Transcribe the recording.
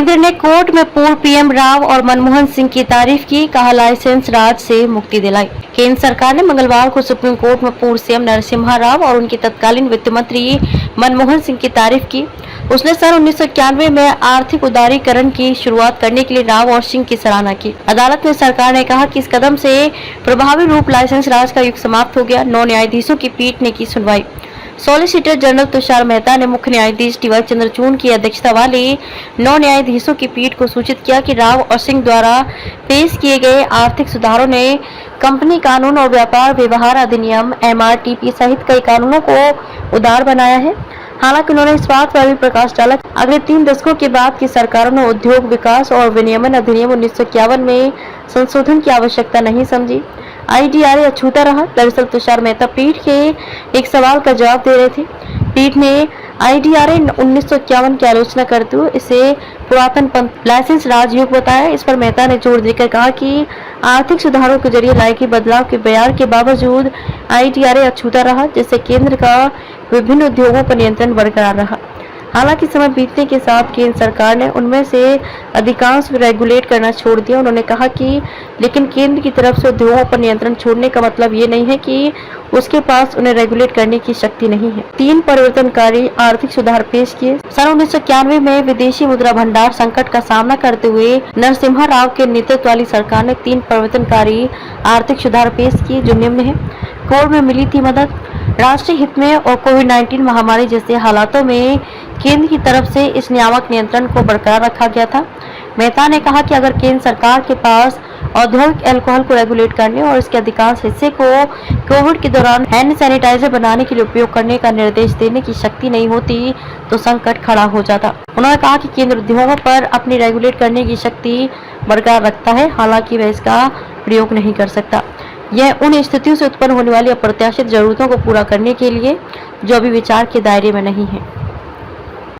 केंद्र ने कोर्ट में पूर्व पीएम राव और मनमोहन सिंह की तारीफ की, कहा लाइसेंस राज से मुक्ति दिलाई। केंद्र सरकार ने मंगलवार को सुप्रीम कोर्ट में पूर्व सीएम नरसिम्हा राव और उनके तत्कालीन वित्त मंत्री मनमोहन सिंह की तारीफ की। उसने सन 1991 में आर्थिक उदारीकरण की शुरुआत करने के लिए राव और सिंह की सराहना की। अदालत में सरकार ने कहा कि इस कदम से प्रभावी रूप लाइसेंस राज का युग समाप्त हो गया। 9 न्यायाधीशों की पीठ ने की सुनवाई। सॉलिसिटर जनरल तुषार मेहता ने मुख्य न्यायाधीश डी.वाई. चंद्रचूड़ की अध्यक्षता वाली 9 न्यायाधीशों की पीठ को सूचित किया कि राव और सिंह द्वारा पेश किए गए आर्थिक सुधारों ने कंपनी कानून और व्यापार व्यवहार अधिनियम MRTP सहित कई कानूनों को उदार बनाया है। हालांकि उन्होंने इस बात पर भी प्रकाश डाला अगले 3 दशकों के बाद की सरकारों ने उद्योग विकास और विनियमन अधिनियम 1951 में संशोधन की आवश्यकता नहीं समझी। IDRA अछूता रहा। दरअसल तुषार मेहता पीठ के एक सवाल का जवाब दे रहे थे। पीठ ने IDRA 1951 की आलोचना करते हुए इसे पुरातन लाइसेंस राज युग बताया। इस पर मेहता ने जोर देकर कहा कि आर्थिक सुधारों के जरिए लाए गए बदलाव के बयान के बावजूद IDRA अछूता रहा, जिससे केंद्र का विभिन्न उद्योगों पर नियंत्रण बरकरार रहा। हालांकि समय बीतने के साथ केंद्र सरकार ने उनमें से अधिकांश रेगुलेट करना छोड़ दिया। उन्होंने कहा कि लेकिन केंद्र की तरफ से उद्योगों पर नियंत्रण छोड़ने का मतलब ये नहीं है कि उसके पास उन्हें रेगुलेट करने की शक्ति नहीं है। 3 परिवर्तनकारी आर्थिक सुधार पेश किए। सन 1991 में विदेशी मुद्रा भंडार संकट का सामना करते हुए नरसिम्हा राव के नेतृत्व वाली सरकार ने 3 परिवर्तनकारी आर्थिक सुधार पेश किए, जो निम्न है। कोविड में मिली थी मदद। राष्ट्रीय हित में और कोविड-19 महामारी जैसे हालातों में केंद्र की तरफ से इस नियामक नियंत्रण को बरकरार रखा गया था। मेहता ने कहा कि अगर केंद्र सरकार के पास औद्योगिक अल्कोहल को रेगुलेट करने और इसके अधिकांश हिस्से को कोविड के दौरान हैंड सैनिटाइजर बनाने के लिए उपयोग करने का निर्देश देने की शक्ति नहीं होती तो संकट खड़ा हो जाता। उन्होंने कहा कि केंद्र उद्योगों पर अपनी रेगुलेट करने की शक्ति बरकरार रखता है, हालांकि वह इसका प्रयोग नहीं कर सकता। यह उन स्थितियों से उत्पन्न होने वाली अप्रत्याशित जरूरतों को पूरा करने के लिए जो अभी विचार के दायरे में नहीं है।